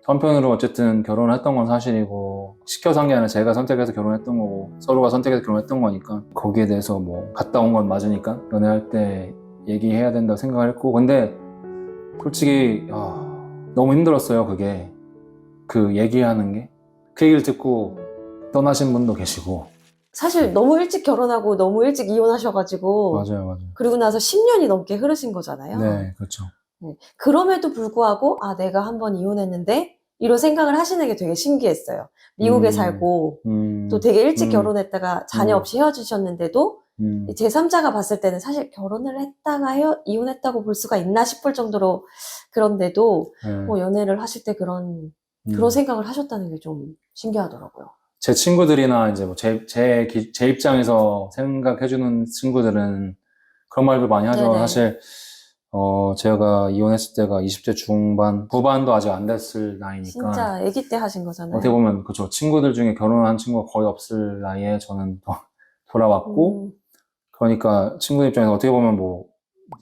한편으로 어쨌든 결혼을 했던 건 사실이고 시켜서 한 게 아니라 제가 선택해서 결혼했던 거고 서로가 선택해서 결혼했던 거니까 거기에 대해서 뭐 갔다 온 건 맞으니까 연애할 때 얘기해야 된다고 생각을 했고 근데 솔직히 너무 힘들었어요. 그게 그 얘기하는 게 그 얘기를 듣고 떠나신 분도 계시고 사실 너무 일찍 결혼하고 너무 일찍 이혼하셔가지고 맞아요. 그리고 나서 10년이 넘게 흐르신 거잖아요. 네, 그렇죠. 그럼에도 불구하고 내가 한번 이혼했는데 이런 생각을 하시는 게 되게 신기했어요. 미국에 살고 또 되게 일찍 결혼했다가 자녀 없이 헤어지셨는데도 제3자가 봤을 때는 사실 결혼을 했다가 이혼했다고 볼 수가 있나 싶을 정도로 그런데도 연애를 하실 때 그런 생각을 하셨다는 게 좀 신기하더라고요. 제 친구들이나 이제 뭐 제 입장에서 생각해주는 친구들은 그런 말도 많이 하죠. 네네. 사실 제가 이혼했을 때가 20대 중반, 후반도 아직 안 됐을 나이니까. 진짜 아기 때 하신 거잖아요. 어떻게 보면 그렇죠. 친구들 중에 결혼한 친구가 거의 없을 나이에 저는 돌아왔고 그러니까 친구 입장에서 어떻게 보면 뭐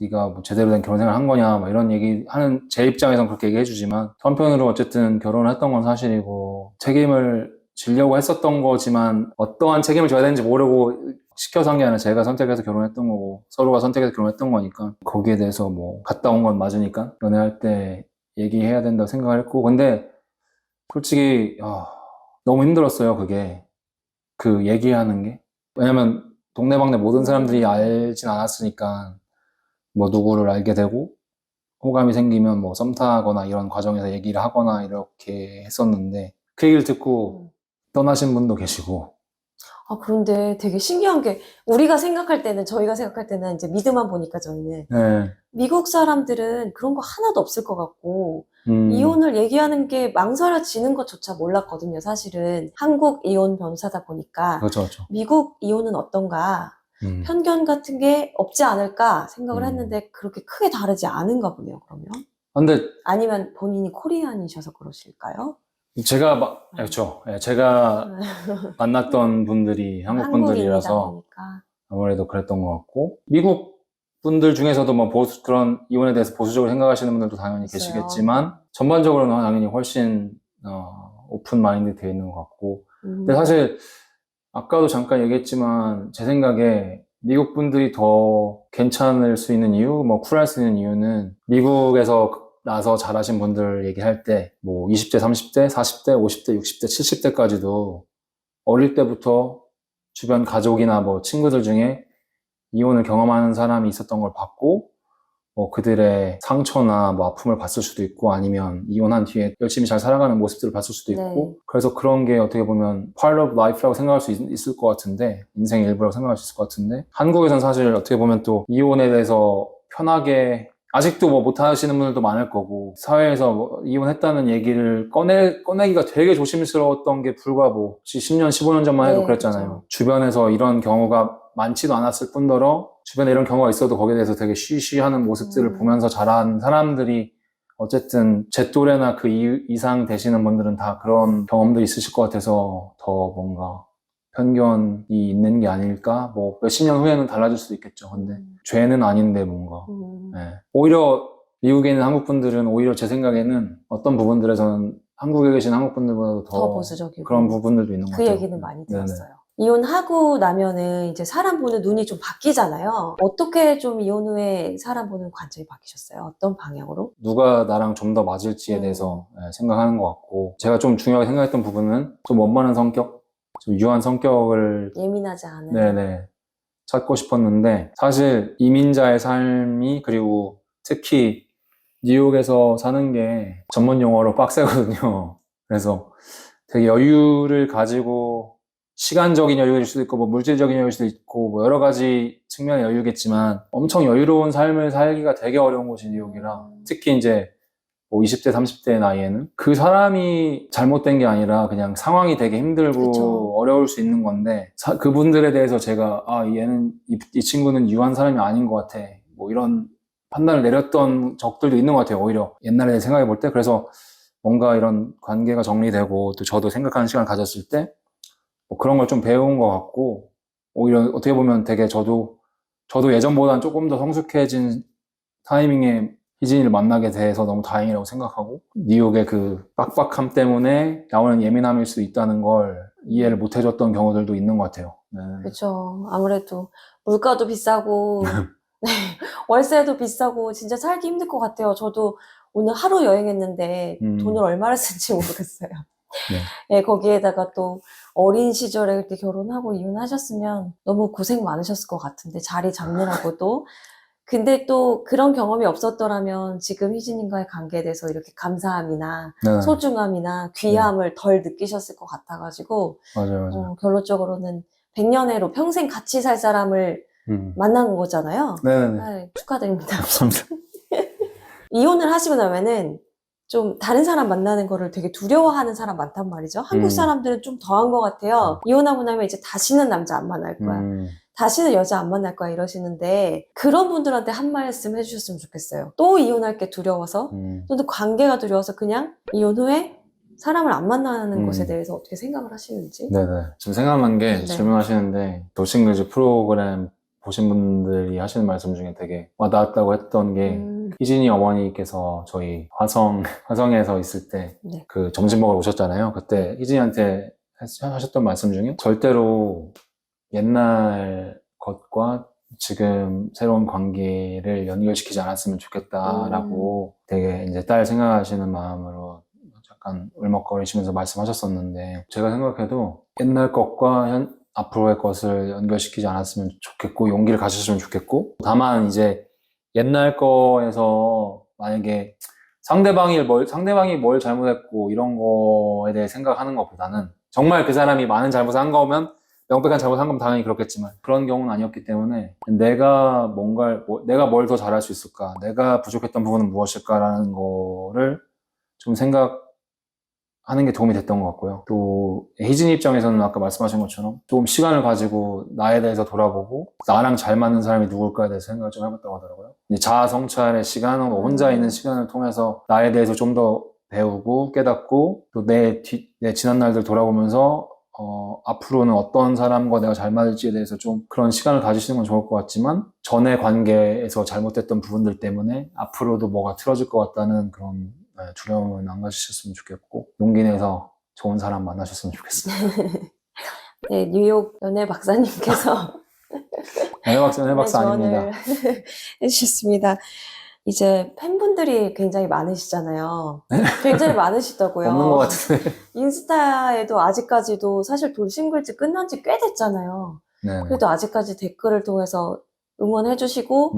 네가 뭐 제대로 된 결혼 생활을 한 거냐 뭐 이런 얘기 하는 제 입장에선 그렇게 얘기해 주지만 한편으로 어쨌든 결혼을 했던 건 사실이고 책임을 지려고 했었던 거지만 어떠한 책임을 져야 되는지 모르고 시켜서 한 게 아니라 제가 선택해서 결혼했던 거고 서로가 선택해서 결혼했던 거니까 거기에 대해서 뭐 갔다 온 건 맞으니까 연애할 때 얘기해야 된다고 생각을 했고 근데 솔직히 너무 힘들었어요. 그게 그 얘기하는 게 왜냐면 동네방네 모든 사람들이 알진 않았으니까 뭐 누구를 알게 되고 호감이 생기면 뭐 썸 타거나 이런 과정에서 얘기를 하거나 이렇게 했었는데 그 얘기를 듣고 떠나신 분도 계시고 그런데 되게 신기한 게 저희가 생각할 때는 이제 미드만 보니까 저희는 네. 미국 사람들은 그런 거 하나도 없을 것 같고 이혼을 얘기하는 게 망설여지는 것조차 몰랐거든요. 사실은 한국 이혼 변호사다 보니까 그렇죠. 미국 이혼은 어떤가 편견 같은 게 없지 않을까 생각을 했는데 그렇게 크게 다르지 않은가 보네요. 그러면 근데 아니면 본인이 코리안이셔서 그러실까요? 제가 그렇죠. 제가 만났던 분들이 한국 한국인이다 분들이라서 보니까 아무래도 그랬던 것 같고 미국 분들 중에서도 뭐 그런 이혼에 대해서 보수적으로 생각하시는 분들도 당연히 있어요. 계시겠지만 전반적으로는 당연히 훨씬 오픈 마인드 되어 있는 것 같고 근데 사실 아까도 잠깐 얘기했지만 제 생각에 미국 분들이 더 괜찮을 수 있는 이유, 뭐 쿨할 수 있는 이유는 미국에서 나서 자라신 분들 얘기할 때 뭐 20대, 30대, 40대, 50대, 60대, 70대까지도 어릴 때부터 주변 가족이나 뭐 친구들 중에 이혼을 경험하는 사람이 있었던 걸 봤고 뭐 그들의 상처나 뭐 아픔을 봤을 수도 있고 아니면 이혼한 뒤에 열심히 잘 살아가는 모습들을 봤을 수도 있고 그래서 그런 게 어떻게 보면 part of life라고 생각할 수 있을 것 같은데 인생의 일부라고 생각할 수 있을 것 같은데 한국에선 사실 어떻게 보면 또 이혼에 대해서 편하게 아직도 뭐 못하시는 분들도 많을 거고 사회에서 뭐 이혼했다는 얘기를 꺼내기가 되게 조심스러웠던 게 불과 뭐 10년, 15년 전만 해도 그랬잖아요. 그렇죠. 주변에서 이런 경우가 많지도 않았을 뿐더러 주변에 이런 경우가 있어도 거기에 대해서 되게 쉬쉬하는 모습들을 보면서 자란 사람들이 어쨌든 제 또래나 그 이상 되시는 분들은 다 그런 경험들이 있으실 것 같아서 더 뭔가 편견이 있는 게 아닐까? 뭐 몇십 년 후에는 달라질 수도 있겠죠. 근데 죄는 아닌데 뭔가 오히려 미국에 있는 한국 분들은 오히려 제 생각에는 어떤 부분들에서는 한국에 계신 한국 분들보다도 더 보수적이고 그런 부분들도 있는 것 그 같아요. 얘기는 많이 들었어요. 이혼하고 나면은 이제 사람 보는 눈이 좀 바뀌잖아요. 어떻게 좀 이혼 후에 사람 보는 관점이 바뀌셨어요? 어떤 방향으로? 누가 나랑 좀 더 맞을지에 대해서 생각하는 것 같고 제가 좀 중요하게 생각했던 부분은 좀 원만한 성격, 좀 유한 성격을 예민하지 않은 찾고 싶었는데 사실 이민자의 삶이 그리고 특히 뉴욕에서 사는 게 전문 용어로 빡세거든요. 그래서 되게 여유를 가지고 시간적인 여유일 수도 있고 뭐 물질적인 여유일 수도 있고 뭐 여러 가지 측면의 여유겠지만 엄청 여유로운 삶을 살기가 되게 어려운 곳이 뉴욕이라 특히 이제 뭐 20대, 30대 나이에는 그 사람이 잘못된 게 아니라 그냥 상황이 되게 힘들고 그쵸. 어려울 수 있는 건데 그분들에 대해서 제가 얘는 이 친구는 유한 사람이 아닌 것 같아 뭐 이런 판단을 내렸던 적들도 있는 것 같아요. 오히려 옛날에 생각해 볼 때 그래서 뭔가 이런 관계가 정리되고 또 저도 생각하는 시간을 가졌을 때 뭐 그런 걸 좀 배운 것 같고 오히려 어떻게 보면 되게 저도 예전보다는 조금 더 성숙해진 타이밍에 희진이를 만나게 돼서 너무 다행이라고 생각하고 뉴욕의 그 빡빡함 때문에 나오는 예민함일 수 있다는 걸 이해를 못 해줬던 경우들도 있는 것 같아요. 네. 그렇죠. 아무래도 물가도 비싸고 네, 월세도 비싸고 진짜 살기 힘들 것 같아요. 저도 오늘 하루 여행했는데 돈을 얼마를 쓴지 모르겠어요. 네. 네, 거기에다가 또 어린 시절에 그때 결혼하고 이혼하셨으면 너무 고생 많으셨을 것 같은데 자리 잡느라고도. 근데 또 그런 경험이 없었더라면 지금 희진님과의 관계에 대해서 이렇게 감사함이나 네. 소중함이나 귀함을 덜 느끼셨을 것 같아가지고 맞아요. 결론적으로는 100년애로 평생 같이 살 사람을 만난 거잖아요. 네네. 아, 축하드립니다. 감사합니다. 이혼을 하시고 나면은 좀 다른 사람 만나는 거를 되게 두려워하는 사람 많단 말이죠. 한국 사람들은 좀 더한 것 같아요. 이혼하고 나면 이제 다시는 남자 안 만날 거야. 다시는 여자 안 만날 거야 이러시는데 그런 분들한테 한 말씀 해주셨으면 좋겠어요. 또 이혼할 게 두려워서 또는 관계가 두려워서 그냥 이혼 후에 사람을 안 만나는 것에 대해서 어떻게 생각을 하시는지. 네네. 지금 생각난 게 네. 질문하시는데 돌싱글즈 프로그램 보신 분들이 하시는 말씀 중에 되게 와닿았다고 했던 게 희진이 어머니께서 저희 화성에서 있을 때 그 점심 먹으러 오셨잖아요. 그때 희진이한테 하셨던 말씀 중에 절대로 옛날 것과 지금 새로운 관계를 연결시키지 않았으면 좋겠다라고 되게 이제 딸 생각하시는 마음으로 약간 울먹거리시면서 말씀하셨었는데 제가 생각해도 옛날 것과 앞으로의 것을 연결시키지 않았으면 좋겠고 용기를 가졌으면 좋겠고 다만 이제 옛날 거에서 만약에 상대방이 뭘 잘못했고 이런 거에 대해 생각하는 것보다는 정말 그 사람이 많은 잘못을 한 거면 명백한 잘못한 거면 당연히 그렇겠지만 그런 경우는 아니었기 때문에 내가 뭘 더 잘할 수 있을까 내가 부족했던 부분은 무엇일까라는 거를 좀 생각하는 게 도움이 됐던 것 같고요. 또 희진이 입장에서는 아까 말씀하신 것처럼 좀 시간을 가지고 나에 대해서 돌아보고 나랑 잘 맞는 사람이 누굴까에 대해서 생각을 좀 해봤다고 하더라고요. 자아 성찰의 시간으로 혼자 있는 시간을 통해서 나에 대해서 좀 더 배우고 깨닫고 또 내 지난 날들 돌아보면서 앞으로는 어떤 사람과 내가 잘 맞을지에 대해서 좀 그런 시간을 가지시는 건 좋을 것 같지만 전의 관계에서 잘못됐던 부분들 때문에 앞으로도 뭐가 틀어질 것 같다는 그런 두려움은 안 가지셨으면 좋겠고 용기 내서 좋은 사람 만나셨으면 좋겠습니다. 네, 뉴욕 연애 박사님께서 연애 박사 아닙니다. 조언을 해주셨습니다. 이제 팬분들이 굉장히 많으시잖아요. 굉장히 많으시다고요. 없는 것 같은데. 인스타에도 아직까지도 사실 돌싱글즈 끝난 지 꽤 됐잖아요. 네네. 그래도 아직까지 댓글을 통해서 응원해주시고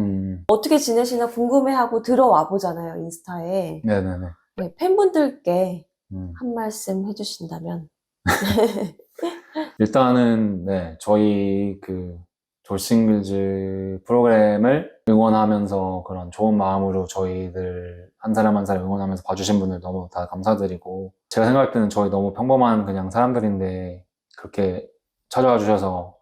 어떻게 지내시나 궁금해하고 들어와 보잖아요, 인스타에. 네네네. 네, 팬분들께 한 말씀 해주신다면. 일단은 네, 저희 그 돌싱글즈 프로그램을 응원하면서 그런 좋은 마음으로 저희들 한 사람 한 사람 응원하면서 봐주신 분들 너무 다 감사드리고 제가 생각할 때는 저희 너무 평범한 그냥 사람들인데 그렇게 찾아와 주셔서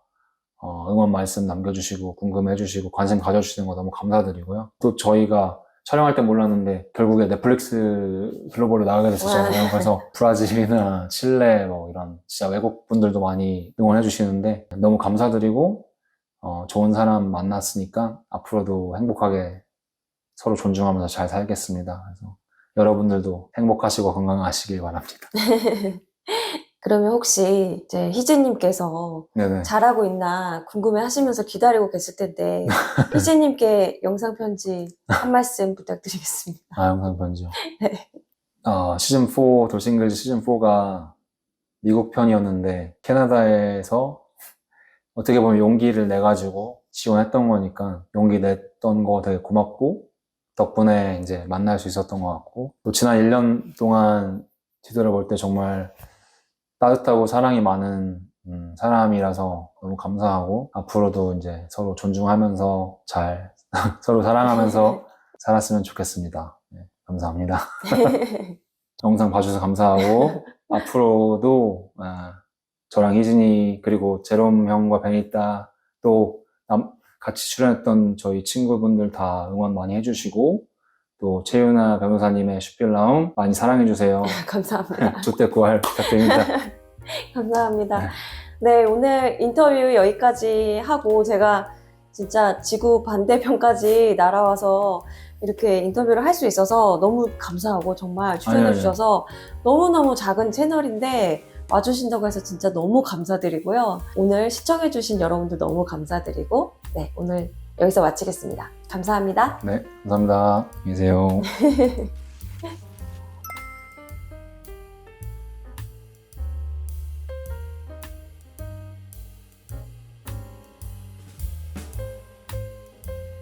응원 말씀 남겨주시고 궁금해 주시고 관심 가져주시는 거 너무 감사드리고요. 또 저희가 촬영할 때 몰랐는데 결국에 넷플릭스 글로벌로 나가게 됐었잖아요. 그래서 브라질이나 칠레 뭐 이런 진짜 외국 분들도 많이 응원해 주시는데 너무 감사드리고 좋은 사람 만났으니까 앞으로도 행복하게 서로 존중하면서 잘 살겠습니다. 그래서 여러분들도 행복하시고 건강하시길 바랍니다. 그러면 혹시 이제 희진님께서 네네. 잘하고 있나 궁금해 하시면서 기다리고 계실 텐데 희진님께 영상 편지 한 말씀 부탁드리겠습니다. 영상 편지요? 네. 시즌4 돌싱글즈 시즌4가 미국 편이었는데 캐나다에서 어떻게 보면 용기를 내가지고 지원했던 거니까 용기 냈던 거 되게 고맙고 덕분에 이제 만날 수 있었던 것 같고 또 지난 1년 동안 뒤돌아볼 때 정말 따뜻하고 사랑이 많은 사람이라서 너무 감사하고 앞으로도 이제 서로 존중하면서 잘 서로 사랑하면서 살았으면 좋겠습니다. 네, 감사합니다. 영상 봐주셔서 감사하고 앞으로도 저랑 희진이 그리고 제롬 형과 베니타 또 같이 출연했던 저희 친구분들 다 응원 많이 해주시고 또 최윤아 변호사님의 슈필라움 많이 사랑해주세요. 감사합니다. 조태 구할 부탁드립니다. 감사합니다. 네, 오늘 인터뷰 여기까지 하고 제가 진짜 지구 반대편까지 날아와서 이렇게 인터뷰를 할 수 있어서 너무 감사하고 정말 출연해 아니요. 주셔서 너무너무 작은 채널인데 와주신다고 해서 진짜 너무 감사드리고요. 오늘 시청해 주신 여러분들 너무 감사드리고 네, 오늘 여기서 마치겠습니다. 감사합니다. 네, 감사합니다. 안녕히 계세요.